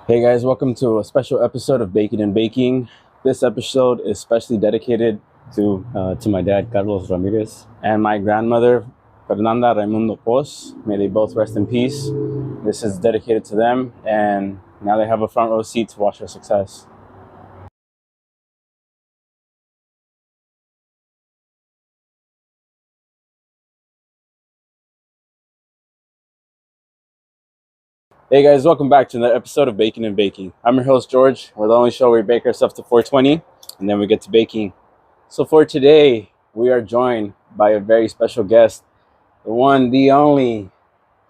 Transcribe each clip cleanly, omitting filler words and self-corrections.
Hey guys, welcome to a special episode of Baking and Baking. This episode is specially dedicated To my dad, Carlos Ramirez. and my grandmother, Fernanda Raimundo Pos. May they both rest in peace. This is dedicated to them, and now they have a front row seat to watch our success. Hey guys, welcome back to another episode of Baking and Baking. I'm your host, George. We're the only show where we bake ourselves to 420, and then we get to baking. So for today, we are joined by a very special guest, the one, the only,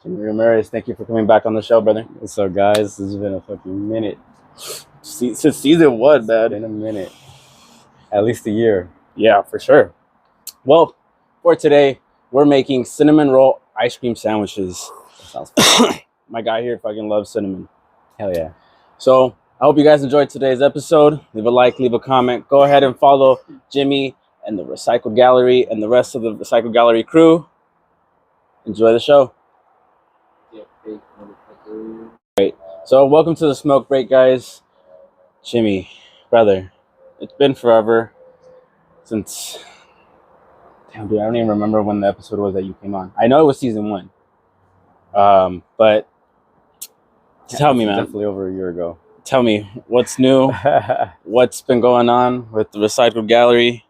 Jimmy Ramirez. Thank you for coming back on the show, brother. What's up, guys? This has been a fucking minute. Since season one, It's man. been a minute. At least a year. Yeah, for sure. Well, for today, we're making cinnamon roll ice cream sandwiches. That sounds fun. My guy here fucking loves cinnamon. Hell yeah. So I hope you guys enjoyed today's episode. Leave a like, leave a comment. Go ahead and follow Jimmy and the Recycle Gallery and the rest of the Recycle Gallery crew. Enjoy the show. So welcome to the smoke break, guys. Jimmy, brother, it's been forever since... Damn, dude, I don't even remember when the episode was that you came on. I know it was season one. But tell me, man. Definitely over a year ago. Tell me, what's new? What's been going on with the Recycle Gallery?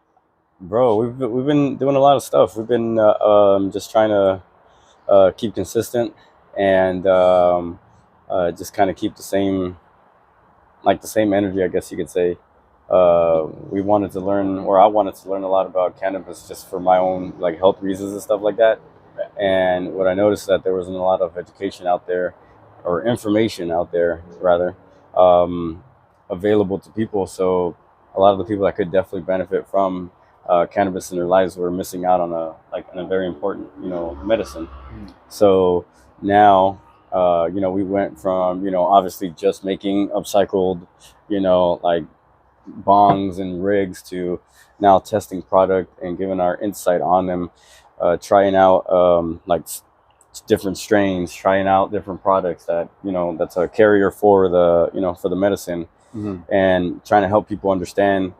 Bro, we've been doing a lot of stuff. We've been just trying to keep consistent and just kind of keep the same energy, I guess you could say. We wanted to learn, or I wanted to learn a lot about cannabis just for my own health reasons and stuff like that. And what I noticed that there wasn't a lot of education out there, or information out there rather, available to people. So a lot of the people that could definitely benefit from cannabis in their lives were missing out on a very important medicine. So now we went from obviously just making upcycled bongs and rigs to now testing product and giving our insight on them, trying out different strains, trying out different products that that's a carrier for the medicine, and trying to help people understand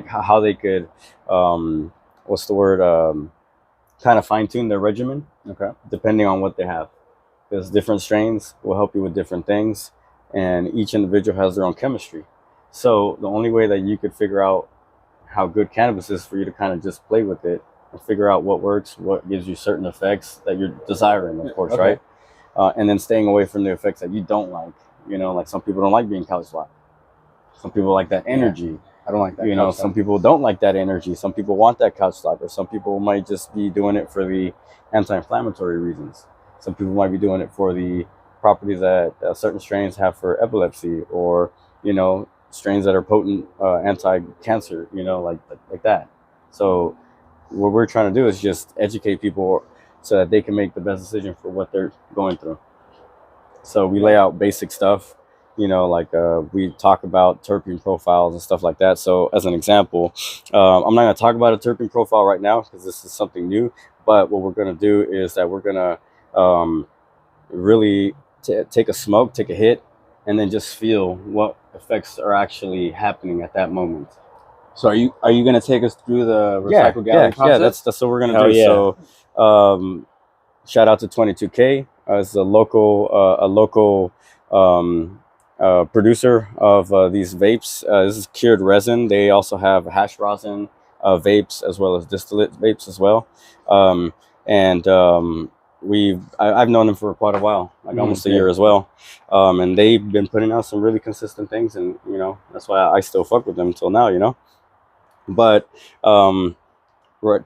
how they could what's the word, kind of fine-tune their regimen, Okay. depending on what they have, because different strains will help you with different things, and each individual has their own chemistry. So the only way that you could figure out how good cannabis is for you to kind of just play with it and figure out what works, what gives you certain effects that you're desiring, of course, Okay. right? And then staying away from the effects that you don't like. Like some people don't like being couch locked. Some people like that energy. I don't like that. Some people don't like that energy. Some people want that couch slap, or some people might just be doing it for the anti-inflammatory reasons. Some people might be doing it for the properties that certain strains have for epilepsy, or strains that are potent anti-cancer, like that. So what we're trying to do is just educate people so that they can make the best decision for what they're going through. So we lay out basic stuff, we talk about terpene profiles and stuff like that. So as an example, I'm not going to talk about a terpene profile right now because this is something new, but what we're going to do is that we're going to really take a smoke, take a hit, and then just feel what effects are actually happening at that moment. So are you gonna take us through the Recycle Gallery process? Yeah, that's what we're gonna Hell do. yeah. So shout out to 22K. It's a local producer of these vapes. This is cured resin. They also have hash rosin vapes, as well as distillate vapes as well. I've known them for quite a while, almost a year as well. And they've been putting out some really consistent things, and that's why I still fuck with them until now. But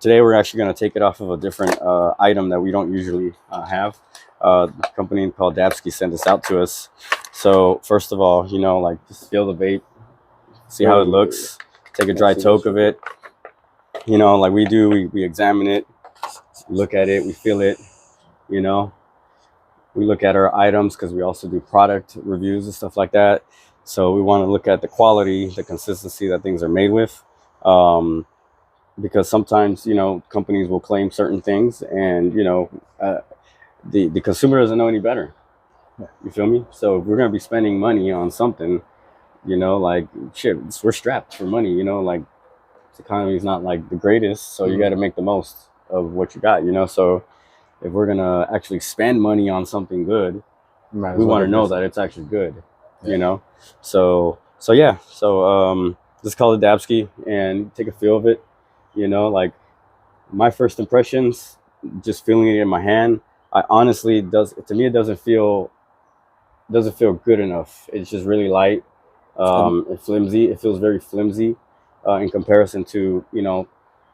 today we're actually going to take it off of a different item that we don't usually have. A company called Dabsky sent this out to us. So first of all, just feel the vape, see how it looks, take a dry toke of it. Like we do, we examine it, look at it, we feel it. We look at our items because we also do product reviews and stuff like that. So we want to look at the quality, the consistency that things are made with. Because sometimes, companies will claim certain things, and, the consumer doesn't know any better. Yeah. You feel me? So if we're gonna be spending money on something, you know, like shit, we're strapped for money. You know, like the economy is not like the greatest, so you got to make the most of what you got. You know, so if we're gonna actually spend money on something good, we want to know that it's actually good. Yeah. You know, so yeah, so just call it Dabski and take a feel of it. You know, like my first impressions, just feeling it in my hand. I honestly does to me it doesn't feel good enough. It's just really light, and flimsy. It feels very flimsy in comparison to, you know,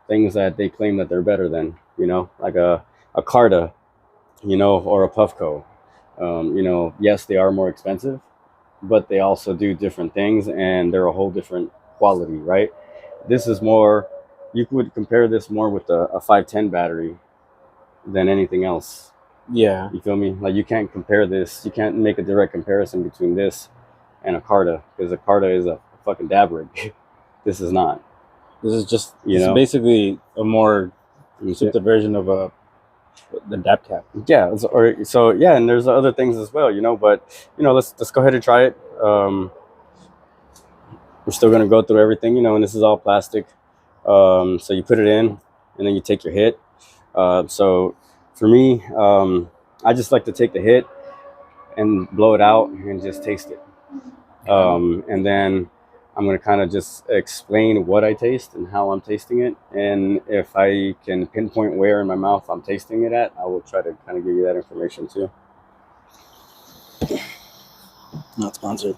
things that they claim that they're better than. You know, like a Carta, you know, or a Puffco. You know, yes, they are more expensive, but they also do different things, and they're a whole different quality, right? This is more. You could compare this more with a 510 battery than anything else. Yeah. You feel me? Like you can't compare this. You can't make a direct comparison between this and a Carta, because a Carta is a fucking dab rig. This is not. This is just You know? basically a more simpler version of the dab cap. Yeah. So yeah, and there's other things as well. You know, but you know, let's go ahead and try it. We're still gonna go through everything. You know, and this is all plastic. So you put it in, and then you take your hit. So for me, I just like to take the hit and blow it out and just taste it. And then I'm going to kind of just explain what I taste and how I'm tasting it. And if I can pinpoint where in my mouth I'm tasting it at, I will try to kind of give you that information too. Not sponsored.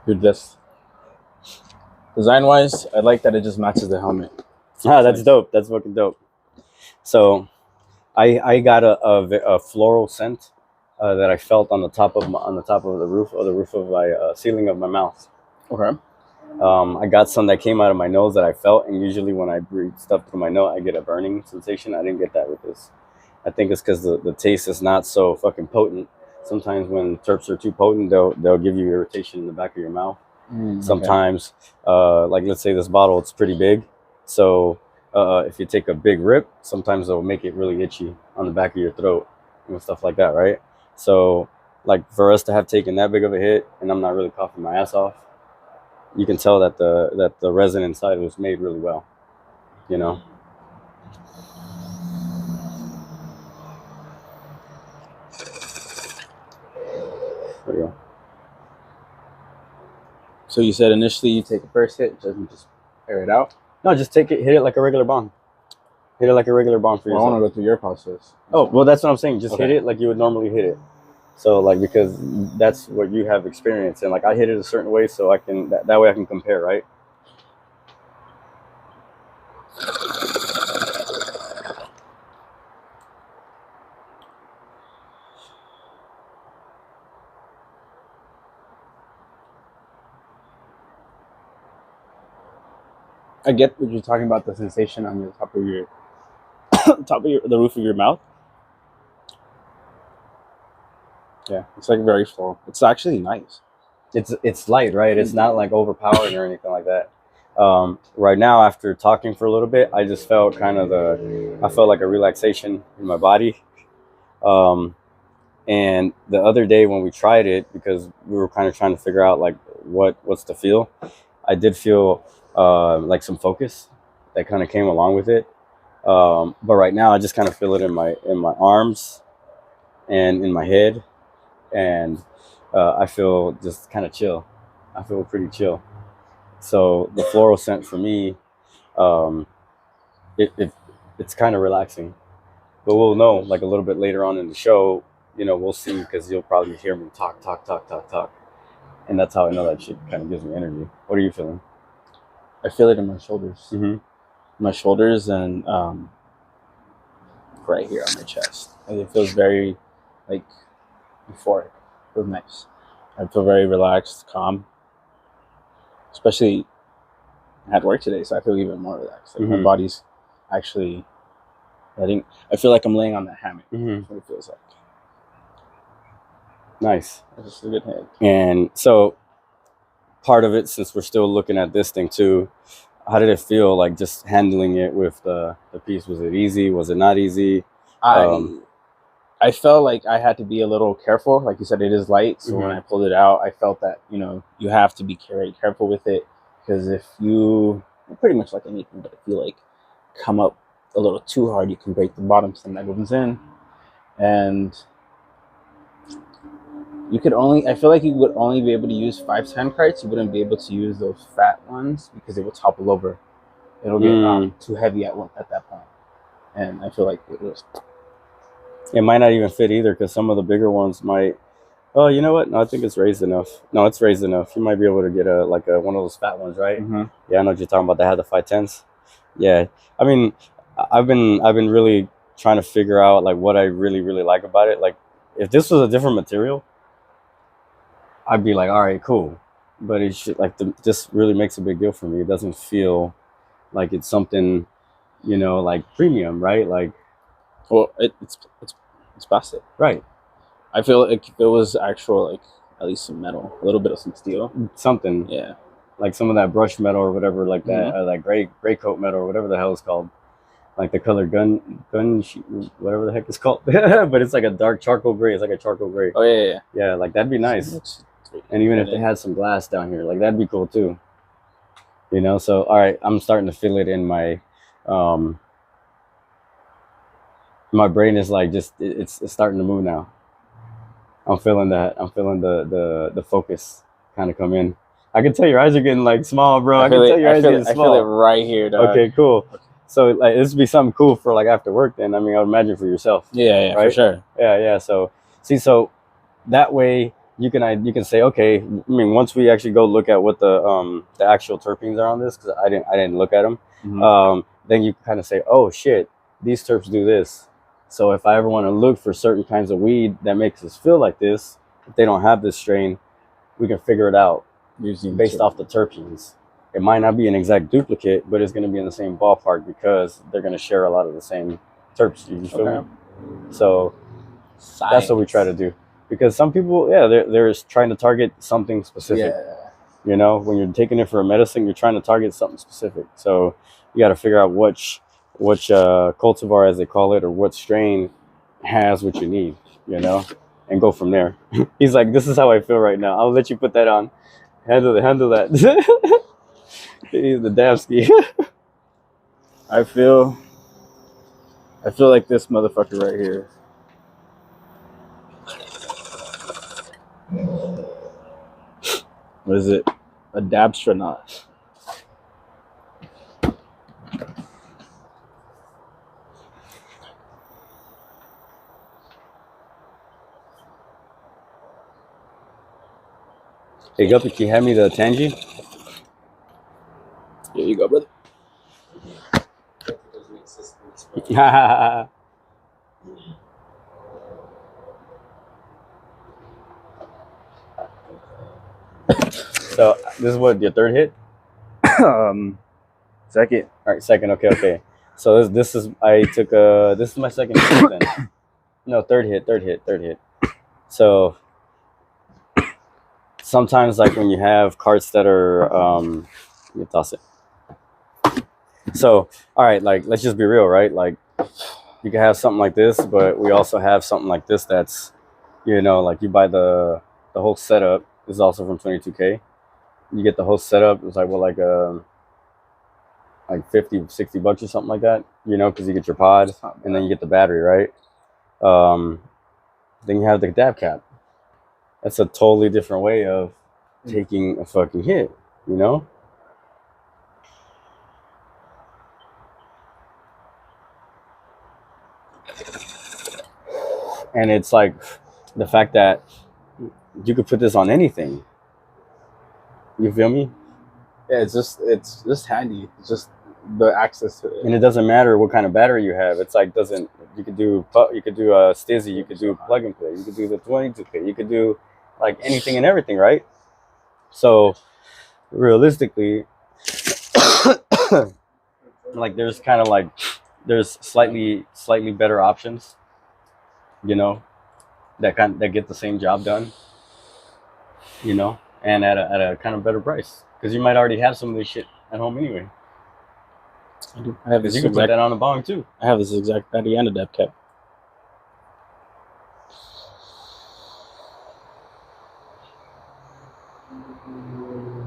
Dude, this design wise, I like that it just matches the helmet. That's nice. Dope. That's fucking dope. So I got a floral scent that I felt on the top of the roof of my ceiling of my mouth. Okay. I got some that came out of my nose that I felt, and usually when I breathe stuff through my nose, I get a burning sensation. I didn't get that with this. I think it's because the taste is not so fucking potent. Sometimes when terps are too potent, they'll give you irritation in the back of your mouth. Sometimes, like let's say this bottle, it's pretty big, so if you take a big rip, sometimes they'll make it really itchy on the back of your throat and stuff like that, right? So, like for us to have taken that big of a hit, and I'm not really coughing my ass off, you can tell that the resin inside was made really well, you know. There you go. So you said initially you take the first hit, just air it out? No, just hit it like a regular bong. Hit it like a regular bong for yourself. I want to go through your process. Oh, well, that's what I'm saying. Just hit it like you would normally hit it. So like, because that's what you have experience in. Like I hit it a certain way, so I can that way I can compare, right? I get what you're talking about, the sensation on the top of your the roof of your mouth. Yeah, it's like very full. It's actually nice. It's light, right? It's not like overpowering or anything like that. Right now, after talking for a little bit, I just felt I felt like a relaxation in my body. And the other day when we tried it, because we were kind of trying to figure out like what's the feel, I did feel like some focus that kind of came along with it. But right now I just kind of feel it in my arms and in my head, and I feel just kind of chill. I feel pretty chill. So the floral scent for me, it's kind of relaxing. But we'll know like a little bit later on in the show. You know, we'll see, because you'll probably hear me talk, and that's how I know that shit kind of gives me energy. What are you feeling? I feel it in my shoulders. Mm-hmm. My shoulders and right here on my chest. And it feels very like euphoric. It feels nice. I feel very relaxed, calm. Especially I had work today, so I feel even more relaxed. Like my body's actually I feel like I'm laying on that hammock. That's what it feels like. Nice. It's just a good hit. And so part of it, since we're still looking at this thing too, how did it feel like just handling it with the piece? Was it easy? Was it not easy? I felt like I had to be a little careful. Like you said, it is light, so when I pulled it out, I felt that you have to be very careful with it, because if you pretty much like anything, but if you like come up a little too hard, you can break the bottom, so that opens in, and you could only. I feel like you would only be able to use 510 carts. You wouldn't be able to use those fat ones because it will topple over. It'll get too heavy at that point, and I feel like it might not even fit either, because some of the bigger ones might. Oh, you know what? No, I think it's raised enough. No, it's raised enough. You might be able to get one of those fat ones, right? Yeah, I know what you're talking about. They had the 510s. Yeah, I mean, I've been really trying to figure out like what I really like about it. Like, if this was a different material, I'd be like, all right, cool. But it should this really makes a big deal for me. It doesn't feel like it's something, like premium, right? Like, well, it's plastic, right? I feel like if it was actual, like at least some metal, a little bit of some steel, something, yeah, like some of that brushed metal or whatever, like that, or that gray coat metal or whatever the hell it's called, like the color gun sheet, whatever the heck it's called. But it's like a dark charcoal gray. It's like a charcoal gray. Oh yeah. Yeah, like that'd be nice. And even if they had some glass down here, like that'd be cool too. So all right, I'm starting to feel it in my my brain is like just it's starting to move now. I'm feeling that. I'm feeling the focus kind of come in. I can tell your eyes are getting like small, bro. I can tell your eyes are getting small. I feel it right here, dog. Okay, cool. So like this would be something cool for like after work then. I mean, I would imagine for yourself. Yeah, right? For sure. Yeah. So so that way you can say, okay, I mean, once we actually go look at what the actual terpenes are on this, because I didn't look at them, then you kind of say, oh shit, these terps do this. So if I ever want to look for certain kinds of weed that makes us feel like this, if they don't have this strain, we can figure it out based off the terpenes. It might not be an exact duplicate, but it's going to be in the same ballpark because they're going to share a lot of the same terps. You feel me? So that's what we try to do. Because some people, they're trying to target something specific. Yeah. When you're taking it for a medicine, you're trying to target something specific. So you got to figure out which cultivar, as they call it, or what strain has what you need, and go from there. He's like, this is how I feel right now. I'll let you put that on. Handle that. He's the Davsky. I feel like this motherfucker right here. What is it? A Dabstronaut. Hey Guppy, can you hand me the Tangy? Here you go, brother. So this is what your third hit? Second. All right, second. Okay. So this is this is my second hit then. No, third hit. So sometimes like when you have carts that are let me toss it. So all right, like let's just be real, right? Like you can have something like this, but we also have something like this that's like you buy the whole setup. This is also from 22K. You get the whole setup. It's like like 50, 60 bucks or something like that, because you get your pod and then you get the battery, right? Then you have the dab cap. That's a totally different way of taking a fucking hit, And it's like the fact that you could put this on anything. You feel me? Yeah, it's just handy. It's just the access to it. And it doesn't matter what kind of battery you have. It's like you could do a Stizzy, you could do plug and play, you could do the 22K, you could do like anything and everything, right? So realistically, like there's kind of like there's slightly better options, that get the same job done, and at a kind of better price, because you might already have some of this shit at home anyway. I do. I have Because this you can put exact. that on a bong too. I have this exact Daddy and a depth cap.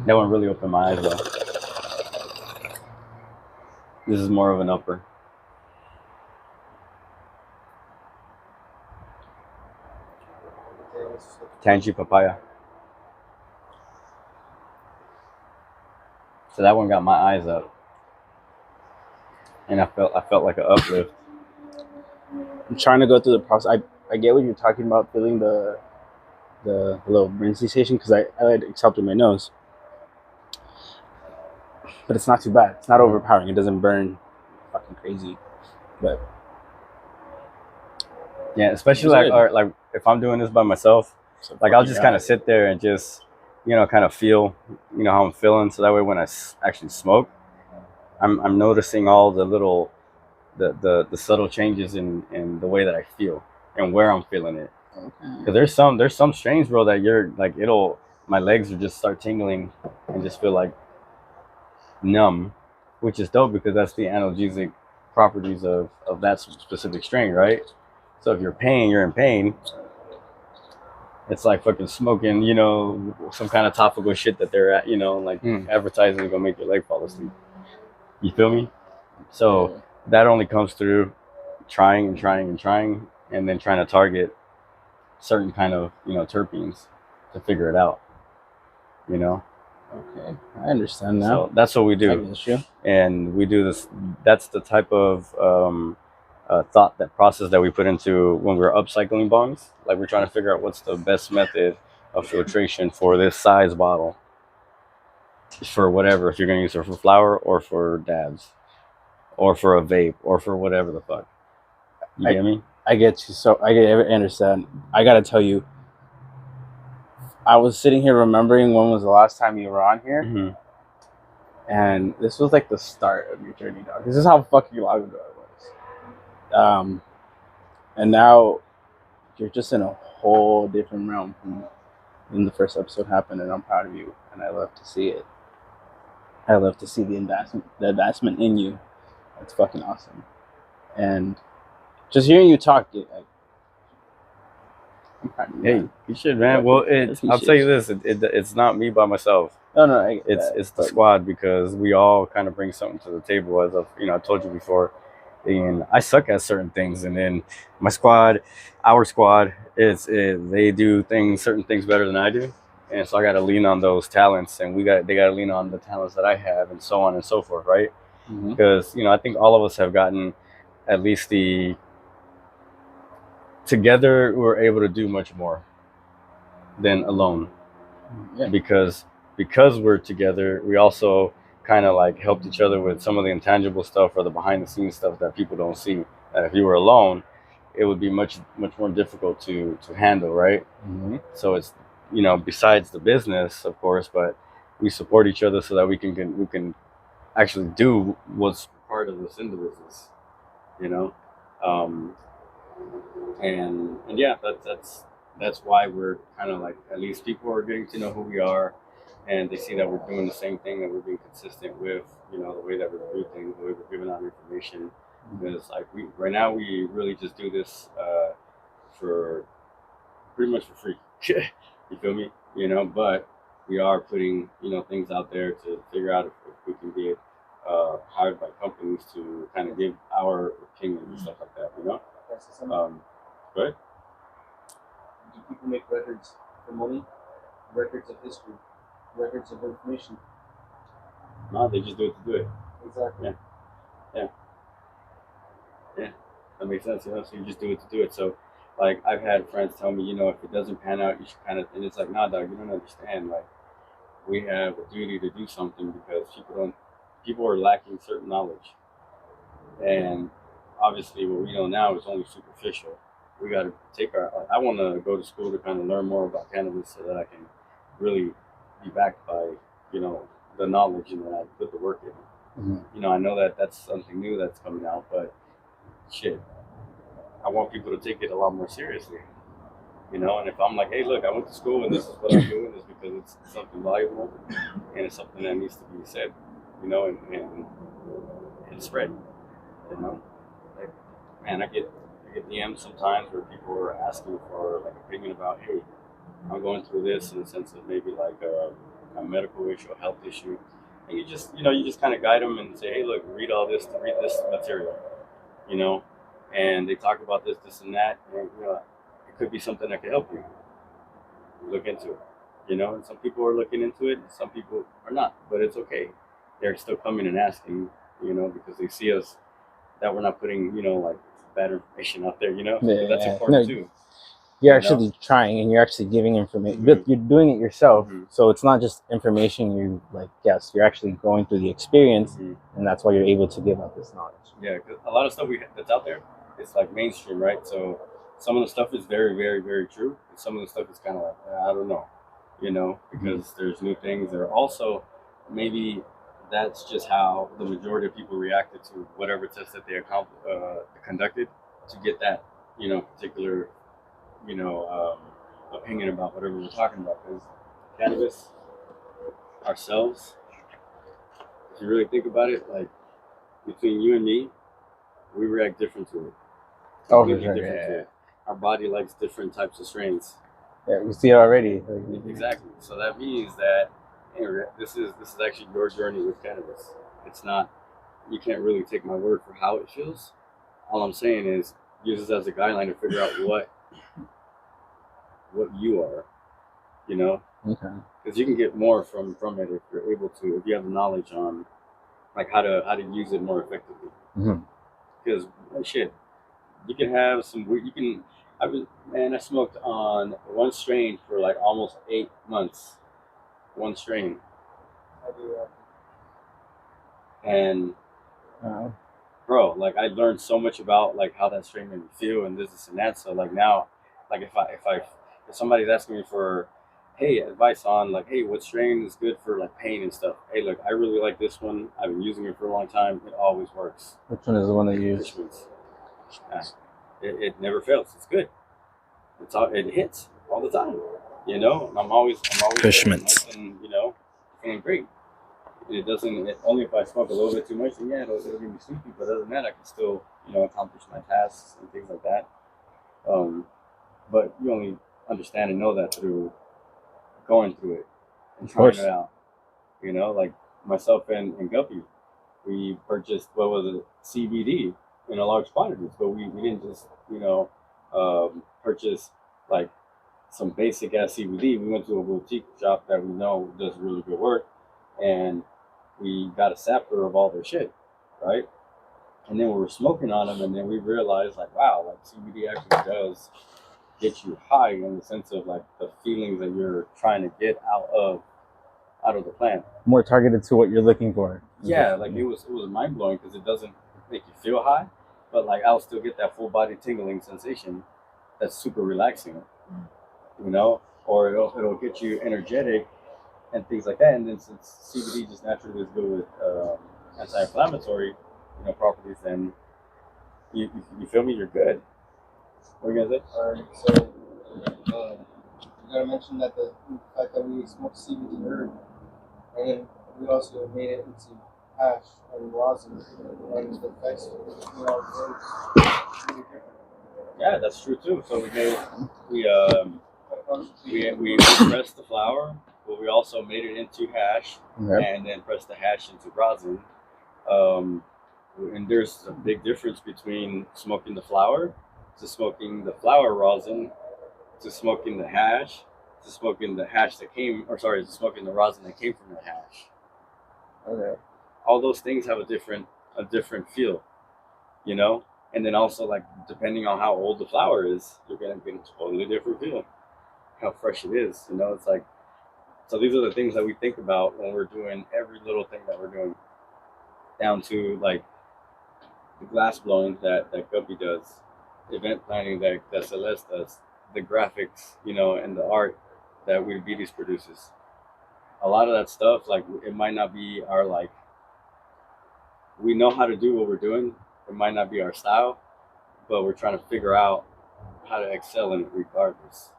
That one really opened my eyes though. This is more of an upper. Tangy papaya. So that one got my eyes up, and I felt like an uplift. I'm trying to go through the process. I get what you're talking about, feeling the little burn sensation because I let it accept with my nose, but it's not too bad. It's not overpowering. It doesn't burn fucking crazy, but yeah, especially like if I'm doing this by myself, so like I'll just kind of sit there and just kind of feel how I'm feeling. So that way when I actually smoke, I'm noticing all the little the subtle changes in the way that I feel and where I'm feeling it. Because there's some strains, bro, that you're like my legs will just start tingling and just feel like numb, which is dope because that's the analgesic properties of that specific strain, right? So if you're in pain, it's like fucking smoking, some kind of topical shit that they're at, like advertising is gonna make your leg fall asleep. You feel me? So that only comes through trying and trying and trying, and then trying to target certain kind of terpenes to figure it out. Okay, I understand now. So that's what we do. I guess you. And we do this. That's the type of thought, that process that we put into when we're upcycling bongs. Like we're trying to figure out what's the best method of filtration for this size bottle, for whatever, if you're going to use it for flower or for dabs or for a vape or for whatever the fuck. You get me? I get you. So I understand. I gotta tell you, I was sitting here remembering when was the last time you were on here, and this was like the start of your journey, dog. This is how fucking long ago it was. And now you're just in a whole different realm from when the first episode happened, and I'm proud of you, and I love to see it. I love to see the investment in you. That's fucking awesome. And just hearing you talk, I'm proud of you. Hey, you should, man. Well, I'll tell you this: it's not me by myself. No, it's the squad, because we all kind of bring something to the table. As I told you before, and I suck at certain things, and then my squad, our squad, they do certain things better than I do, and so I got to lean on those talents, and they got to lean on the talents that I have, and so on and so forth, right? Because I think all of us have gotten at least together we're able to do much more than alone. Yeah. Because we're together, we also kind of like helped each other with some of the intangible stuff or the behind the scenes stuff that people don't see. That if you were alone, it would be much more difficult to handle, right? So it's besides the business, of course, but we support each other so that we can actually do what's part of us in the business, and yeah, that's why we're kind of like, at least people are getting to know who we are, and they see that we're doing the same thing, that we're being consistent with the way that we do things, the way we're giving out information. Because like right now we really just do this for pretty much for free. You feel me? But we are putting things out there to figure out if we can get hired by companies to kind of give our opinion and stuff like that. Right? Do people make records for money? Records of history? Records of information? No, they just do it to do it. Exactly. Yeah. That makes sense, So you just do it to do it. So, like, I've had friends tell me, if it doesn't pan out, you should kind of, and it's like, nah, dog, you don't understand. Like, we have a duty to do something because people are lacking certain knowledge. And obviously what we know now is only superficial. We got to I want to go to school to kind of learn more about cannabis so that I can really be backed by, the knowledge and that I put the work in. I know that that's something new that's coming out, but shit, I want people to take it a lot more seriously. And if I'm like, hey, look, I went to school and this is what I'm doing, is because it's something valuable and it's something that needs to be said, and can spread. You know, like man, I get DMs sometimes where people are asking for like opinion about, hey, I'm going through this in the sense of maybe like a medical issue, a health issue, and you just kind of guide them and say, hey, look, read all this, read this material, you know, and they talk about this, and that, and it could be something that could help you. Look into it, and some people are looking into it, and some people are not, but it's okay. They're still coming and asking, because they see us that we're not putting, like bad information out there, because that's important too. You're actually trying, and you're actually giving information. Mm-hmm. You're doing it yourself, so it's not just information. You yes, you're actually going through the experience, and that's why you're able to give out this knowledge. Yeah, because a lot of stuff that's out there, it's like mainstream, right? So some of the stuff is very, very, very true, and some of the stuff is kind of like I don't know, because there's new things. There are also maybe that's just how the majority of people reacted to whatever test that they conducted to get that particular opinion about whatever we're talking about. Because cannabis, ourselves, if you really think about it, like between you and me, we react different to it. Different to it. Our body likes different types of strains. Yeah, we see it already. Exactly. So that means that this is actually your journey with cannabis. It's not. You can't really take my word for how it feels. All I'm saying is use this as a guideline to figure out what you are, Okay. Because you can get more from it if you're able to, if you have the knowledge on like how to use it more effectively. Because shit, you can have some weird. I smoked on one strain for like almost 8 months. One strain. And bro, like I learned so much about like how that strain made me feel and this and that. So like now, like if somebody's asking me for, hey, advice on like, hey, what strain is good for like pain and stuff? Hey, look, I really like this one. I've been using it for a long time. It always works. Which one is the one that you use? It never fails. It's good. It hits all the time. I'm always Fishmans. And feeling great. It doesn't. Only if I smoke a little bit too much, then yeah, it'll get me sleepy. But other than that, I can still accomplish my tasks and things like that. But you only understand and know that through going through it and trying it out. Like myself and Guppy, we purchased CBD in a large quantities, but we didn't just purchase like some basic ass CBD. We went to a boutique shop that we know does really good work, and we got a sampler of all their shit, right? And then we were smoking on them, and then we realized like, wow, like CBD actually does get you high in the sense of like the feelings that you're trying to get out of the plant. More targeted to what you're looking for. Yeah, like it was mind blowing because it doesn't make you feel high, but like I'll still get that full body tingling sensation that's super relaxing, or it'll get you energetic and things like that. And then since CBD just naturally is good with anti-inflammatory properties, then you feel me, you're good. What are you gonna say? Alright, so you gotta mention that the fact that we smoke CBD herb, and then we also made it into hash and rosin, and the effects really different. Yeah, that's true too. So we pressed the flower, but we also made it into hash, and then pressed the hash into rosin. And there's a big difference between smoking the flower to smoking the flower rosin to smoking the hash to smoking the hash to smoking the rosin that came from the hash. Okay. All those things have a different feel, and then also like depending on how old the flower is, you're gonna get a totally different feel. How fresh it is, it's like, so these are the things that we think about when we're doing every little thing that we're doing, down to like the glass blowing that Guppy does, event planning that Celeste does, the graphics, and the art that We Beauties produces. A lot of that stuff, like it might not be our like, we know how to do what we're doing. It might not be our style, but we're trying to figure out how to excel in it regardless.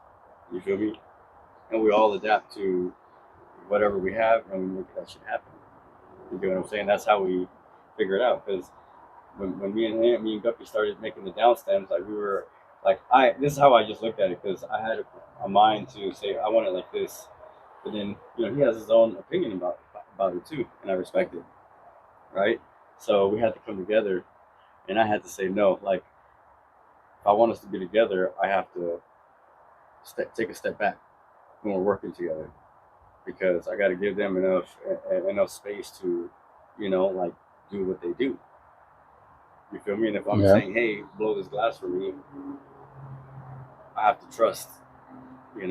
You feel me? And we all adapt to whatever we have, and we make that shit happen. You get what I'm saying? That's how we figure it out. Because when me and Guppy started making the down stems, like we were like this is how I just looked at it, because I had a mind to say I want it like this, but then he has his own opinion about it too, and I respect it, right? So we had to come together, and I had to say no. Like if I want us to be together, I have to take a step back when we're working together, because I got to give them enough space to, like do what they do. You feel me? And if I'm saying, hey, blow this glass for me, I have to trust, in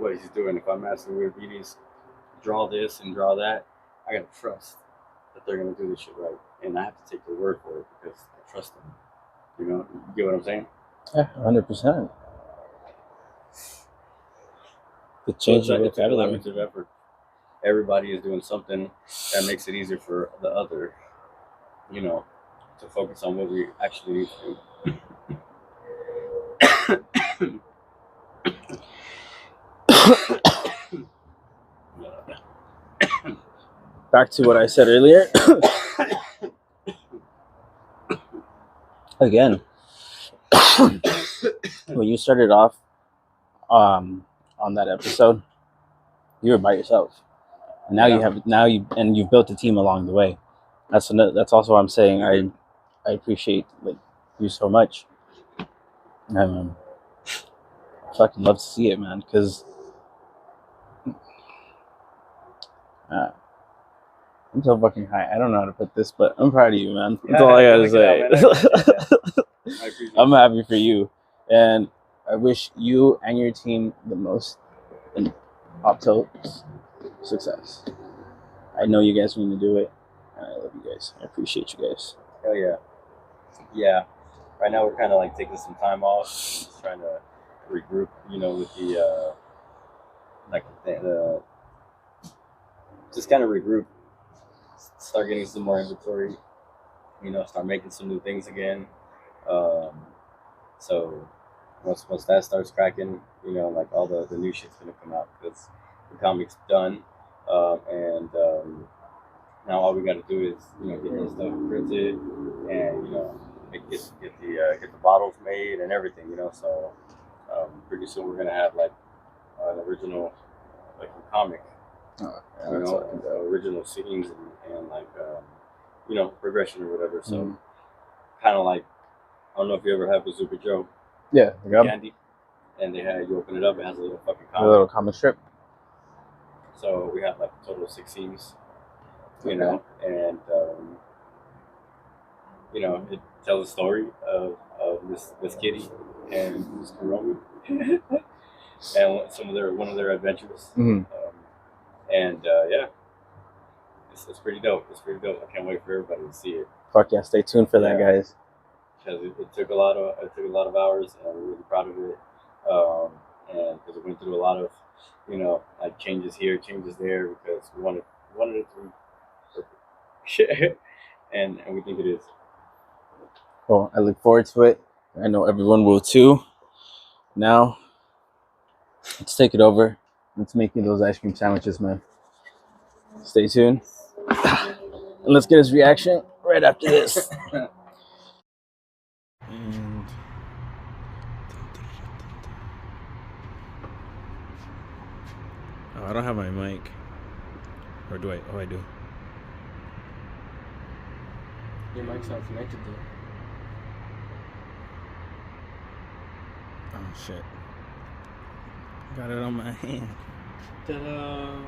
what he's doing. If I'm asking Weird Beauties, draw this and draw that, I got to trust that they're going to do this shit right. And I have to take their word for it because I trust them. You get what I'm saying? Yeah, 100%. The change of it's a collaborative effort. Everybody is doing something that makes it easier for the other, to focus on what we actually need to do. Back to what I said earlier. Again, when you started off on that episode, you were by yourself. And now you've built a team along the way. That's also what I'm saying. I appreciate you so much. I fucking love to see it, man. Because I'm so fucking high. I don't know how to put this, but I'm proud of you, man. That's all I gotta say. I'm happy for you, and I wish you and your team the most in Opto success. I know you guys need to do it, and I love you guys. I appreciate you guys. Hell yeah. Yeah. Right now we're kind of like taking some time off, just trying to regroup, with the just kind of regroup, start getting some more inventory, start making some new things again. So once that starts cracking, like all the new shit's gonna come out, because the comic's done, and now all we got to do is get the stuff printed and get the bottles made and everything, So pretty soon we're gonna have like an original like a comic, original scenes and like progression or whatever. So kind of like, I don't know if you ever have Bazooka Joe. Yeah, candy, and you open it up, it has a little fucking comic. A little comic strip. So we have like a total of 6 scenes, and it tells a story of this kitty and this Kuromi and one of their adventures. Mm-hmm. Yeah, it's pretty dope. It's pretty dope. I can't wait for everybody to see it. Fuck yeah! Stay tuned for that, guys. Because it took a lot of hours, and I'm really proud of it. And because it went through a lot of, like changes here, changes there, because we wanted it to be perfect. and we think it is. Well, I look forward to it. I know everyone will too. Now, let's take it over. Let's make you those ice cream sandwiches, man. Stay tuned. And let's get his reaction right after this. And I don't have my mic. Or do I? Oh, I do. Your mic's not connected though. Oh shit. Got it on my hand. Ta-da!